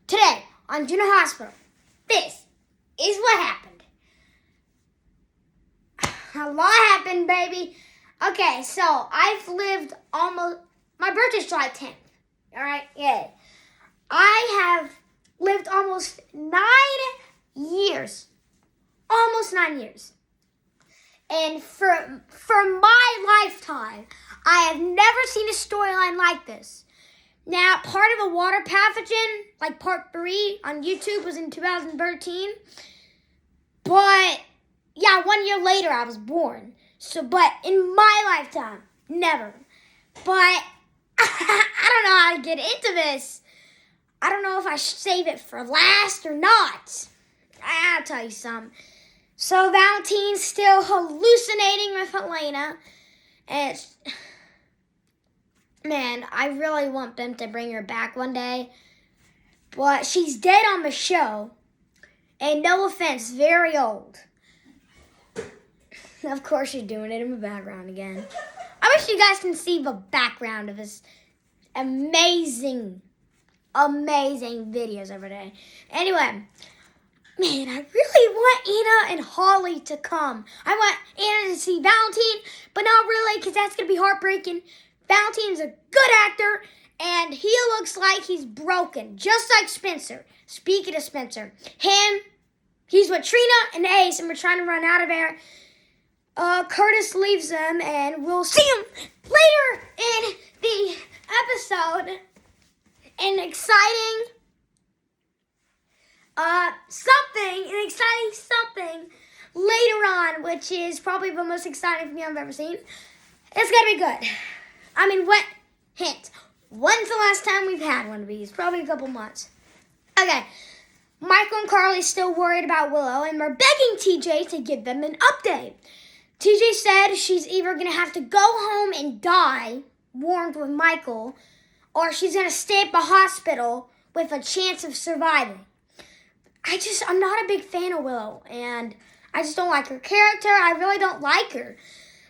Today on Juneau Hospital, this is what happened. A lot happened, baby. Okay, so I've lived almost, my birthday's July 10th. All right, yeah. I have lived almost 9 years. Almost 9 years. And for my lifetime, I have never seen a storyline like this. Now, part of a water pathogen, like part 3 on YouTube, was in 2013. But, yeah, 1 year later I was born. But in my lifetime, never. But, I don't know how to get into this. I don't know if I should save it for last or not. I'll tell you something. So, Valentine's still hallucinating with Helena. And man, I really want them to bring her back one day. But she's dead on the show. And no offense, very old. Of course she's doing it in the background again. I wish you guys can see the background of this amazing videos every day. Anyway, man, I really want Anna and Holly to come. I want Anna to see Valentine, but not really, because that's going to be heartbreaking. Valentine's a good actor, and he looks like he's broken, just like Spencer. Speaking of Spencer, he's with Trina and Ace, and we're trying to run out of there. Curtis leaves them, and we'll see him later in the episode. An exciting something later on, which is probably the most exciting thing I've ever seen. It's gonna be good. I mean, when's the last time we've had one of these? Probably a couple months. Okay, Michael and Carly's still worried about Willow, and we're begging TJ to give them an update. TJ said she's either going to have to go home and die, warned with Michael, or she's going to stay at the hospital with a chance of surviving. I'm not a big fan of Willow, and I just don't like her character. I really don't like her.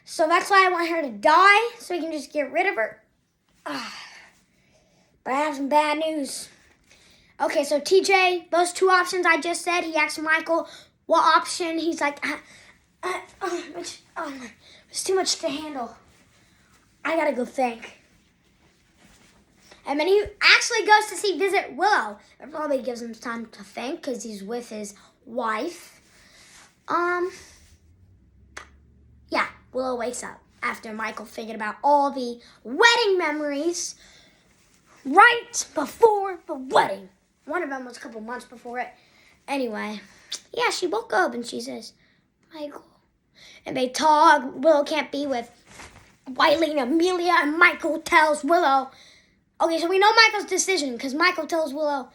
So that's why I want her to die, so we can just get rid of her. But I have some bad news. Okay, so TJ, those 2 options I just said, he asked Michael what option. He's like, it's too much to handle. I gotta go think. And then he actually goes to visit Willow. It probably gives him time to think because he's with his wife. Yeah, Willow wakes up after Michael figured about all the wedding memories right before the wedding. One of them was a couple months before it. Anyway, yeah, she woke up and she says, Michael. And they talk. Willow can't be with Wiley and Amelia, and Michael tells Willow. Okay, so we know Michael's decision because Michael tells Willow,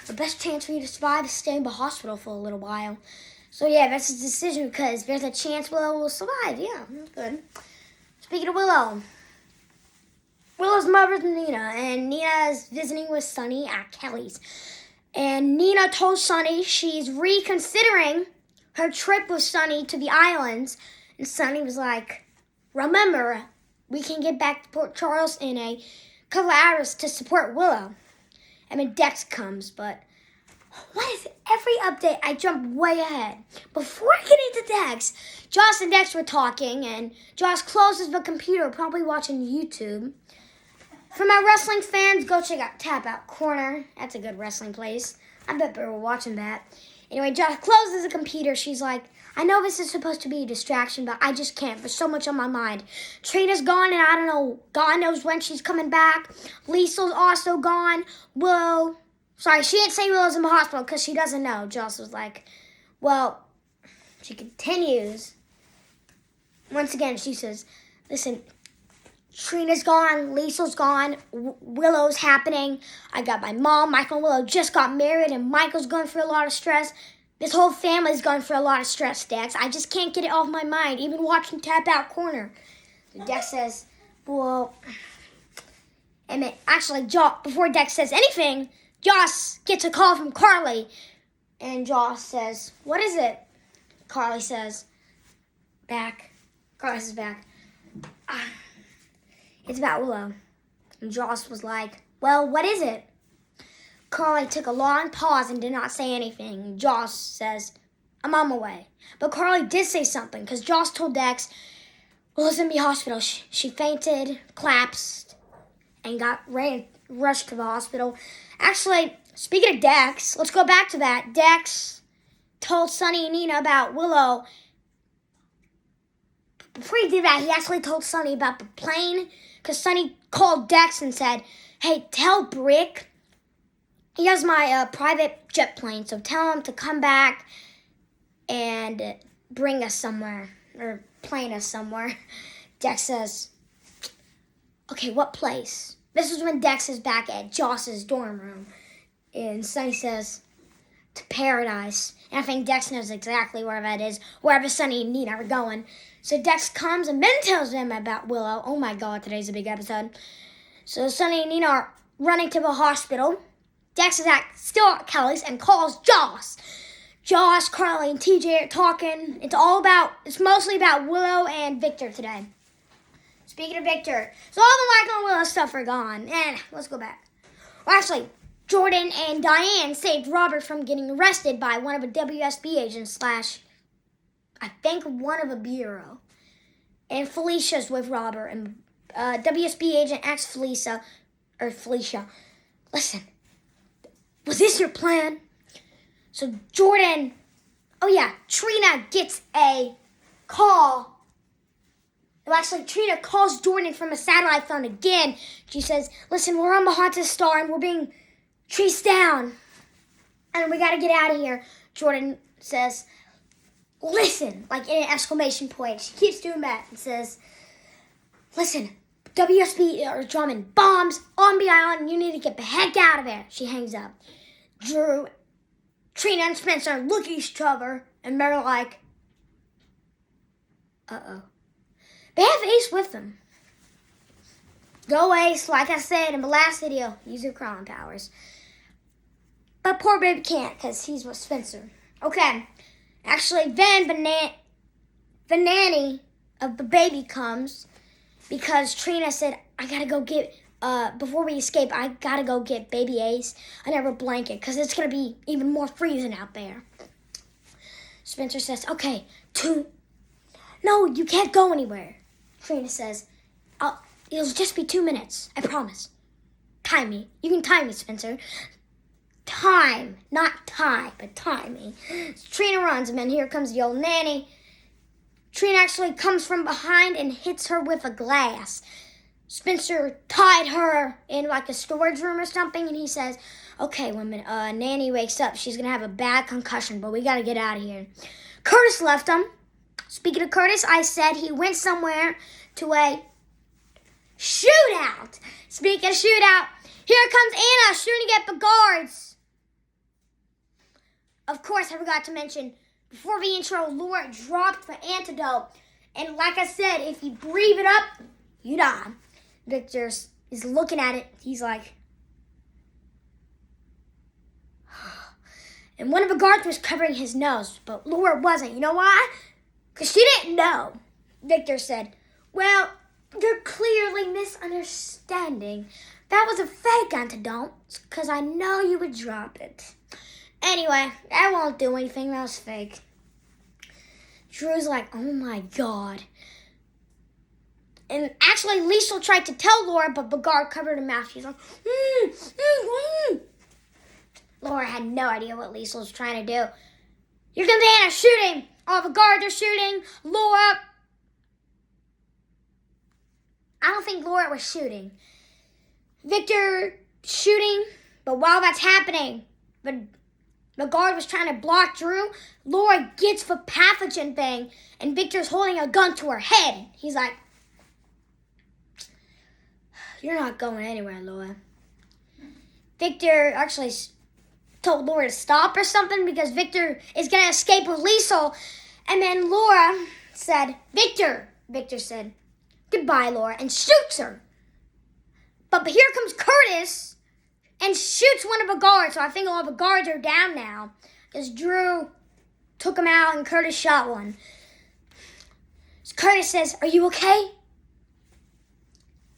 the best chance for you to survive is stay in the hospital for a little while. So yeah, that's his decision because there's a chance Willow will survive. Yeah, that's good. Speaking of Willow, Willow's mother's Nina, and Nina is visiting with Sunny at Kelly's. And Nina told Sunny she's reconsidering her trip with Sunny to the islands. And Sunny was like, remember, we can get back to Port Charles in a couple of hours to support Willow. And then Dex comes, but what is it? Every update, I jump way ahead. Before I get into Dex, Joss and Dex were talking, and Joss closes the computer, probably watching YouTube. For my wrestling fans, go check out Tap Out Corner. That's a good wrestling place. I bet they were watching that. Anyway, Joss closes the computer. She's like, I know this is supposed to be a distraction, but I just can't. There's so much on my mind. Trina's gone, and I don't know. God knows when she's coming back. Liesl's also gone. She didn't say Willow's in the hospital because she doesn't know. Joss was like, well, she continues. Once again, she says, listen, Trina's gone, Liesl's gone, Willow's happening. I got my mom, Michael and Willow just got married, and Michael's going through a lot of stress. This whole family's going through a lot of stress, Dex. I just can't get it off my mind, even watching Tap Out Corner. So Dex says, well, and then actually, before Dex says anything, Joss gets a call from Carly. And Joss says, what is it? Carly says, back. Carly says, back. It's about Willow. And Joss was like, well, what is it? Carly took a long pause and did not say anything. Joss says, I'm on my way. But Carly did say something because Joss told Dex, well, it's in the hospital. She fainted, collapsed, and got rushed to the hospital. Actually, speaking of Dex, let's go back to that. Dex told Sunny and Nina about Willow. Before he did that, he actually told Sunny about the plane because Sunny called Dex and said, hey, tell Brick he has my private jet plane, so tell him to come back and bring us somewhere, or plane us somewhere. Dex says, okay, what place? This is when Dex is back at Joss's dorm room. And Sunny says, to Paradise. And I think Dex knows exactly where that is, wherever Sunny and Nina are going. So Dex comes and then tells them about Willow. Oh my God, today's a big episode. So Sunny and Nina are running to the hospital. Dex is still at Kelly's and calls Joss. Joss, Carly, and TJ are talking. It's mostly about Willow and Victor today. Speaking of Victor, so all the Michael and Willow stuff are gone. Let's go back. Well, actually, Jordan and Diane saved Robert from getting arrested by one of the WSB agents / I think one of the bureau. And Felicia's with Robert. And WSB agent asks Felicia, listen, was this your plan? So Jordan, Trina gets a call. Well, actually, Trina calls Jordan from a satellite phone again. She says, listen, we're on the Haunted Star and we're being chased down. And we got to get out of here. Jordan says, listen, like in an exclamation point. She keeps doing that and says, listen, WSB are drumming bombs on the island. You need to get the heck out of there. She hangs up. Drew, Trina, and Spencer look at each other and they're like, uh-oh. They have Ace with them. Go Ace, like I said in the last video, use your crawling powers. But poor baby can't because he's with Spencer. Okay, actually then the nanny of the baby comes because Trina said, I gotta go get, before we escape, I gotta go get baby Ace another blanket because it's gonna be even more freezing out there. Spencer says, okay, no, you can't go anywhere. Trina says, it'll just be 2 minutes, I promise. Time me. You can time me, Spencer. Time, not tie, but time me. So Trina runs, and then here comes the old nanny. Trina actually comes from behind and hits her with a glass. Spencer tied her in like a storage room or something, and he says, okay, when Nanny wakes up, she's going to have a bad concussion, but we got to get out of here. Curtis left him. Speaking of Curtis, I said he went somewhere to a shootout. Speaking of shootout, here comes Anna shooting at the guards. Of course, I forgot to mention, before the intro, Laura dropped the antidote. And like I said, if you breathe it up, you die. Victor is looking at it. He's like... And one of the guards was covering his nose, but Laura wasn't. You know why? Because she didn't know. Victor said, well, you're clearly misunderstanding. That was a fake antidote, because I know you would drop it. Anyway, I won't do anything. That was fake. Drew's like, oh my God. And actually, Liesl tried to tell Laura, but the guard covered her mouth. She's like, Laura had no idea what Liesl was trying to do. Here comes Anna shooting. All the guards are shooting. Laura. I don't think Laura was shooting. Victor shooting. But while that's happening, the guard was trying to block Drew. Laura gets the pathogen thing. And Victor's holding a gun to her head. He's like, you're not going anywhere, Laura. Victor actually told Laura to stop or something because Victor is going to escape with Liesl. And then Laura said, Victor said, goodbye, Laura, and shoots her. But here comes Curtis and shoots one of the guards. So I think all the guards are down now because Drew took him out and Curtis shot one. So Curtis says, are you okay?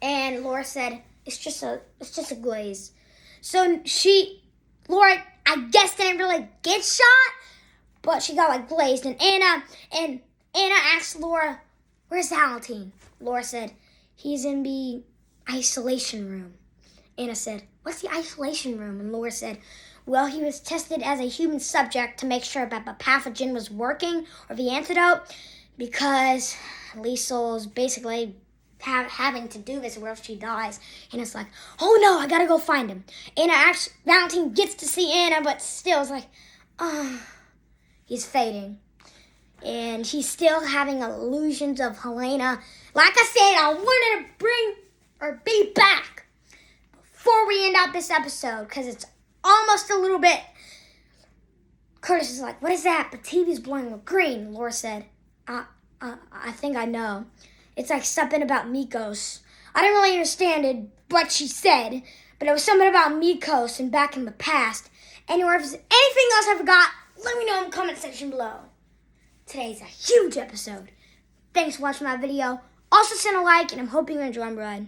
And Laura said, it's just a glaze. So Laura, I guess, didn't really get shot, but she got like glazed. And Anna asked Laura, "Where's Valentine?" Laura said, "He's in the isolation room." Anna said, "What's the isolation room?" And Laura said, "Well, he was tested as a human subject to make sure that the pathogen was working, or the antidote, because Liesel's basically having to do this or else she dies." And it's like, "Oh no, I gotta go find him." Valentine gets to see Anna, but still is like, he's fading. And he's still having illusions of Helena. Like I said, I wanted to be back before we end out this episode, because it's almost a little bit. Curtis is like, "What is that? The TV's blowing green." Laura said, I think I know. It's like something about Mikos. I didn't really understand it, what she said, but it was something about Mikos and back in the past. Anyway, if there's anything else I forgot, let me know in the comment section below. Today's a huge episode. Thanks for watching my video. Also send a like, and I'm hoping you're enjoying, bud.